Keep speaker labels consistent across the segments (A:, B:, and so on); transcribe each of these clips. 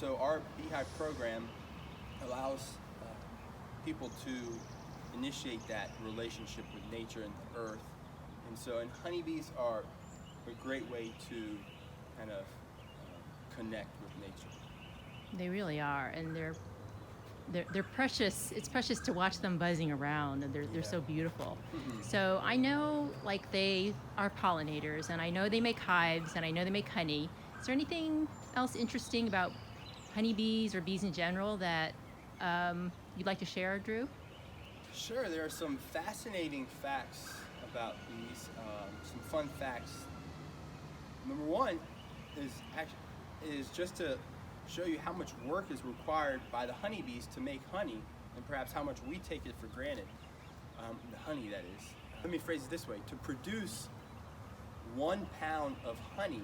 A: so our beehive program allows people to initiate that relationship with nature and the earth. And honeybees are a great way to kind of connect with nature.
B: They really are, and they're precious. It's precious to watch them buzzing around, and they're so beautiful. So I know, like, they are pollinators, and I know they make hives, and I know they make honey. Is there anything else interesting about honeybees or bees in general that you'd like to share, Drew?
A: Sure, there are some fascinating facts about bees, some fun facts. Number one is just to show you how much work is required by the honeybees to make honey, and perhaps how much we take it for granted. The honey, that is. Let me phrase it this way. To produce 1 pound of honey,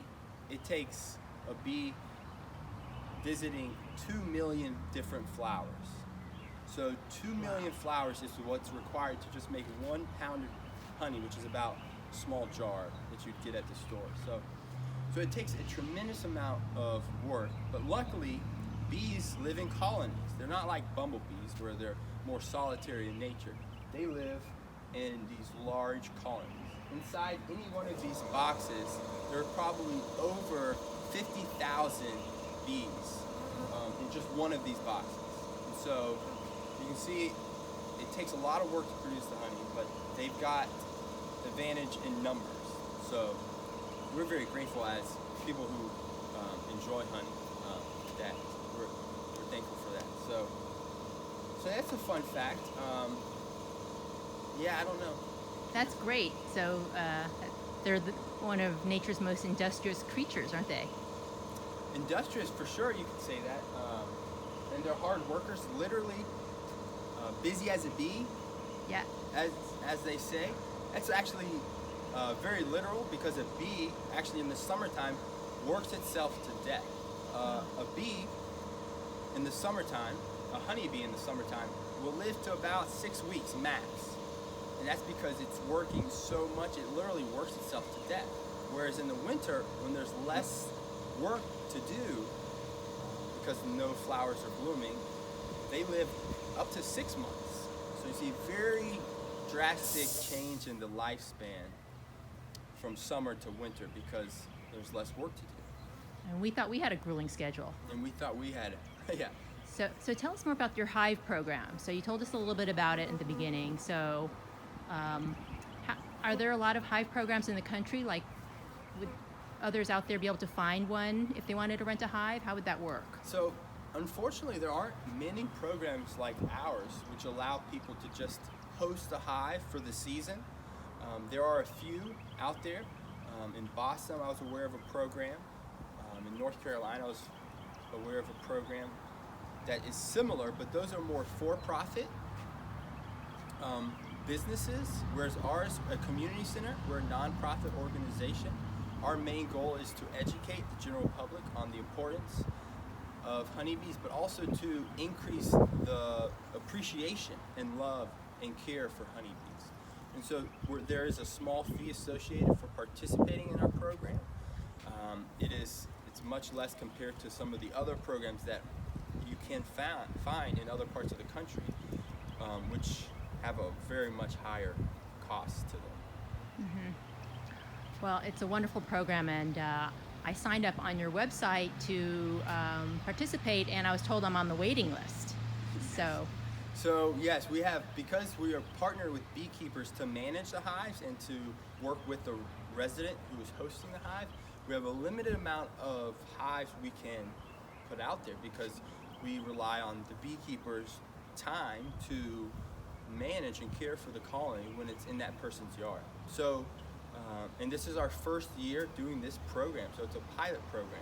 A: it takes a bee visiting 2 million different flowers. So 2 million flowers is what's required to just make 1 pound of honey, which is about a small jar that you'd get at the store. So it takes a tremendous amount of work, but luckily bees live in colonies. They're not like bumblebees where they're more solitary in nature. They live in these large colonies. Inside any one of these boxes, there are probably over 50,000 bees in just one of these boxes. And so you can see it takes a lot of work to produce the honey, but they've got advantage in numbers. So we're very grateful as people who enjoy honey that we're thankful for that. So that's a fun fact. I don't know.
B: That's great. So they're one of nature's most industrious creatures, aren't they?
A: Industrious, for sure, you could say that. And they're hard workers, literally busy as a bee.
B: Yeah.
A: As they say. That's actually very literal, because a bee, actually in the summertime, works itself to death. A bee in the summertime, a honeybee in the summertime, will live to about 6 weeks max. And that's because it's working so much, it literally works itself to death. Whereas in the winter, when there's less work to do, because no flowers are blooming, they live up to 6 months. So you see very drastic change in the lifespan from summer to winter because there's less work to do.
B: And we thought we had a grueling schedule.
A: And we thought we had it, yeah.
B: So tell us more about your Hive program. So you told us a little bit about it in the beginning. So are there a lot of Hive programs in the country? Like, would others out there be able to find one if they wanted to rent a hive? How would that work?
A: So unfortunately, there aren't many programs like ours which allow people to just host a hive for the season. There are a few out there. In Boston, I was aware of a program. In North Carolina, I was aware of a program that is similar, but those are more for-profit businesses, whereas ours, a community center, we're a nonprofit organization. Our main goal is to educate the general public on the importance of honeybees, but also to increase the appreciation and love and care for honeybees. And so there is a small fee associated for participating in our program. It's much less compared to some of the other programs that you can find in other parts of the country, which have a very much higher cost to them.
B: Mm-hmm. Well, it's a wonderful program, and I signed up on your website to participate, and I was told I'm on the waiting list.
A: So yes, we have, because we are partnered with beekeepers to manage the hives and to work with the resident who is hosting the hive, we have a limited amount of hives we can put out there because we rely on the beekeepers' time to manage and care for the colony when it's in that person's yard. So, and this is our first year doing this program, so it's a pilot program.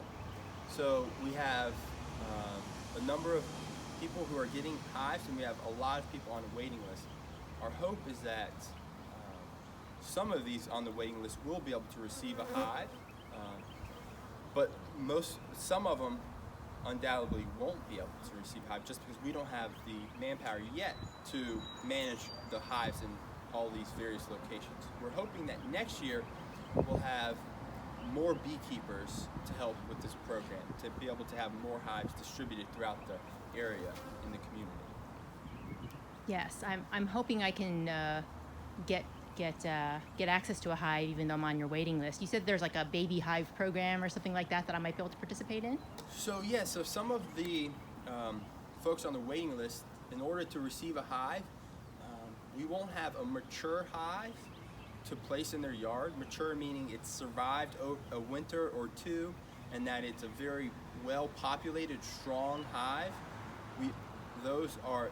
A: So we have a number of people who are getting hives, and we have a lot of people on the waiting list. Our hope is that some of these on the waiting list will be able to receive a hive, but some of them undoubtedly won't be able to receive a hive just because we don't have the manpower yet to manage the hives in all these various locations. We're hoping that next year we'll have more beekeepers to help with this program, to be able to have more hives distributed throughout the area in the community.
B: Yes, I'm hoping I can get access to a hive even though I'm on your waiting list. You said there's like a baby hive program or something like that I might be able to participate in?
A: So yeah, so some of the folks on the waiting list, in order to receive a hive, we won't have a mature hive to place in their yard. Mature meaning it's survived a winter or two, and that it's a very well populated, strong hive. Those are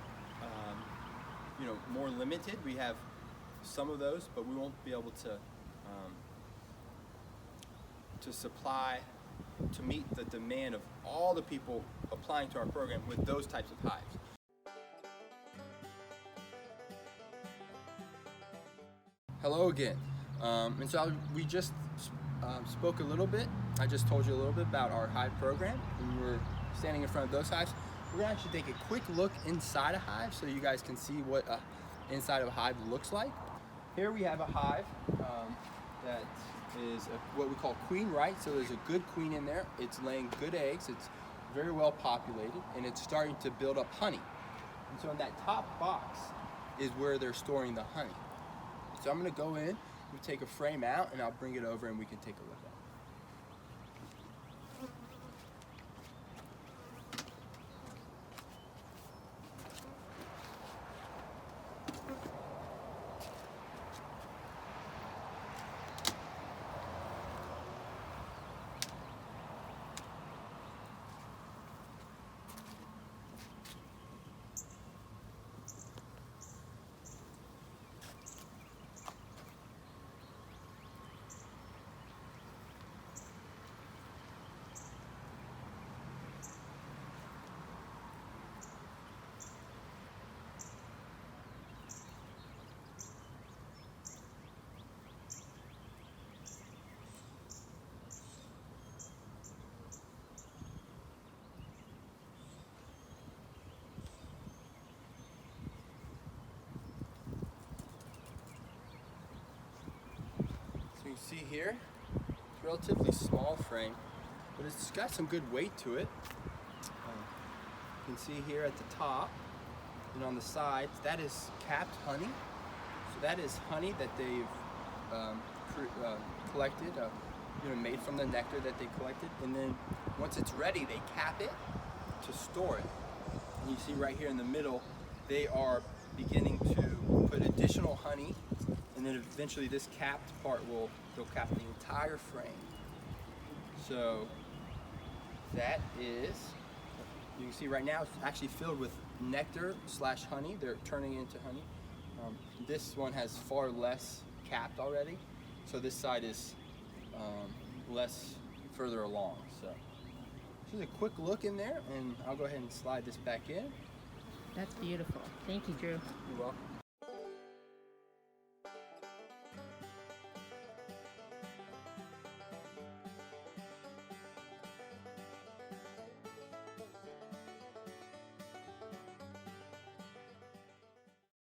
A: more limited. We have some of those, but we won't be able to supply, to meet the demand of all the people applying to our program with those types of hives. Hello again. And so we just spoke a little bit. I just told you a little bit about our hive program. And we're standing in front of those hives. We're gonna actually take a quick look inside a hive so you guys can see what inside of a hive looks like. Here we have a hive that is what we call queen right. So there's a good queen in there. It's laying good eggs. It's very well populated, and it's starting to build up honey. And so in that top box is where they're storing the honey. So I'm gonna go in, we take a frame out, and I'll bring it over and we can take a look at it. So you can see here, it's a relatively small frame, but it's got some good weight to it. You can see here at the top and on the sides, that is capped honey. So that is honey that they've collected, made from the nectar that they collected. And then once it's ready, they cap it to store it. And you see right here in the middle, they are beginning to put additional honey, and then eventually this capped part they'll cap the entire frame. So that is, you can see right now it's actually filled with nectar / honey. They're turning into honey. This one has far less capped already, so this side is less further along. So just a quick look in there, and I'll go ahead and slide this back in.
B: That's beautiful. Thank you, Drew.
A: You're welcome.